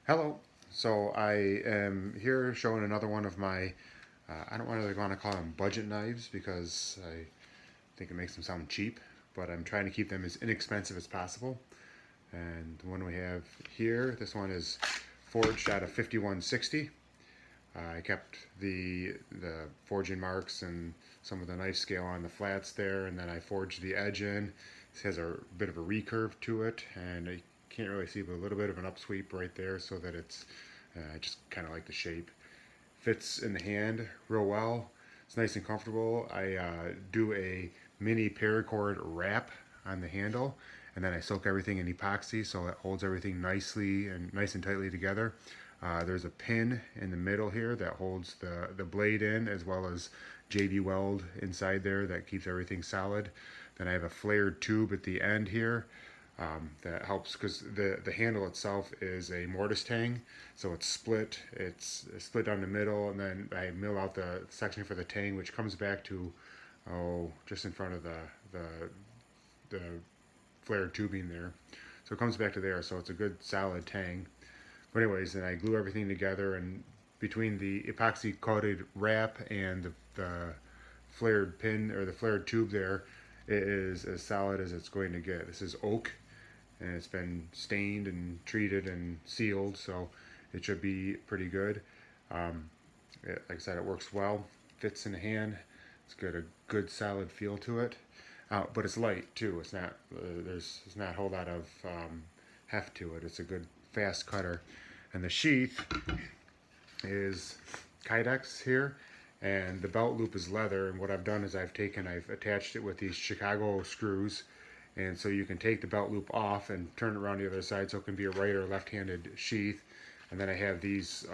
Hello. So I am here showing another one of my, I don't really want to call them budget knives because I think it makes them sound cheap, but I'm trying to keep them as inexpensive as possible. And the one we have here, this one is forged out of 5160. I kept the forging marks and some of the knife scale on the flats there, and then I forged the edge in. This has a bit of a recurve to it, and I can't really see, but a little bit of an upsweep right there, so that it's I just kind of like the shape. Fits in the hand real well. It's nice and comfortable. I do a mini paracord wrap on the handle, and then I soak everything in epoxy so it holds everything nicely and nice and tightly together. There's a pin in the middle here that holds the blade in, as well as JB weld inside there that keeps everything solid. Then I have a flared tube at the end here that helps because the handle itself is a mortise tang, so it's split down the middle, and then I mill out the section for the tang, which comes back to just in front of the flared tubing there, so it comes back to there, so it's a good solid tang. But anyways, then I glue everything together, and between the epoxy coated wrap and the flared pin or the flared tube there, it is as solid as it's going to get. This is oak, and it's been stained and treated and sealed, so it should be pretty good. Like I said, it works well, fits in the hand. It's got a good solid feel to it, but it's light too. It's not there's not a whole lot of heft to it. It's a good fast cutter, and the sheath is Kydex here, and the belt loop is leather. And what I've done is I've attached it with these Chicago screws, and so you can take the belt loop off and turn it around the other side, so it can be a right or left-handed sheath. And then I have these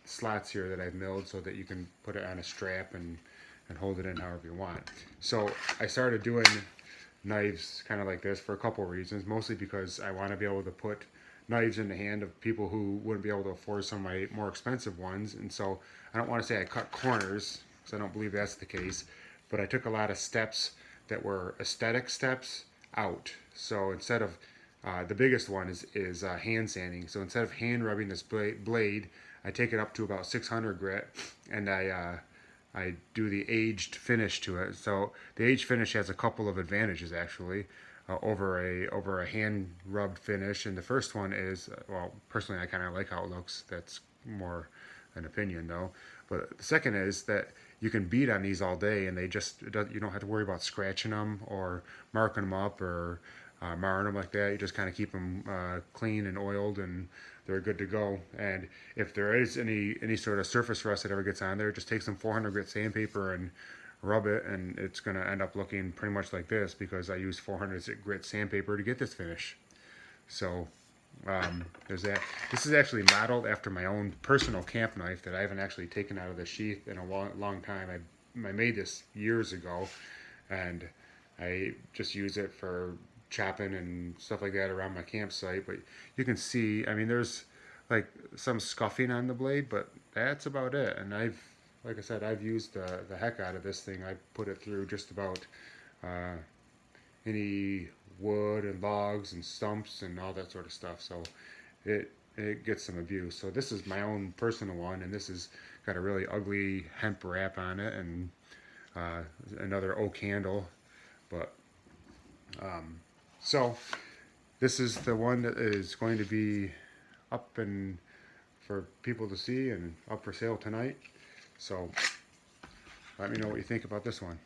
slots here that I've milled so that you can put it on a strap and hold it in however you want. So I started doing knives kind of like this for a couple of reasons, mostly because I want to be able to put knives in the hand of people who wouldn't be able to afford some of my more expensive ones. And so I don't want to say I cut corners, because I don't believe that's the case, but I took a lot of steps that were aesthetic steps out. So instead of the biggest one is hand sanding. So instead of hand rubbing this blade, I take it up to about 600 grit, and I do the aged finish to it. So the aged finish has a couple of advantages actually over a hand rubbed finish. And the first one is, well, personally I kind of like how it looks. That's more an opinion though. But the second is that you can beat on these all day, and you don't have to worry about scratching them or marking them up or marring them like that. You just kind of keep them clean and oiled, and they're good to go. And if there is any sort of surface rust that ever gets on there, just take some 400 grit sandpaper and rub it, and it's going to end up looking pretty much like this, because I use 400 grit sandpaper to get this finish. So there's that. This is actually modeled after my own personal camp knife that I haven't actually taken out of the sheath in a long time. I made this years ago, and I just use it for chopping and stuff like that around my campsite. But you can see, I mean, there's like some scuffing on the blade, but that's about it. And like I said, I've used the heck out of this thing. I put it through just about any wood and logs and stumps and all that sort of stuff. So it gets some abuse. So this is my own personal one, and this has got a really ugly hemp wrap on it, and another oak handle. But so this is the one that is going to be up and for people to see and up for sale tonight. So let me know what you think about this one.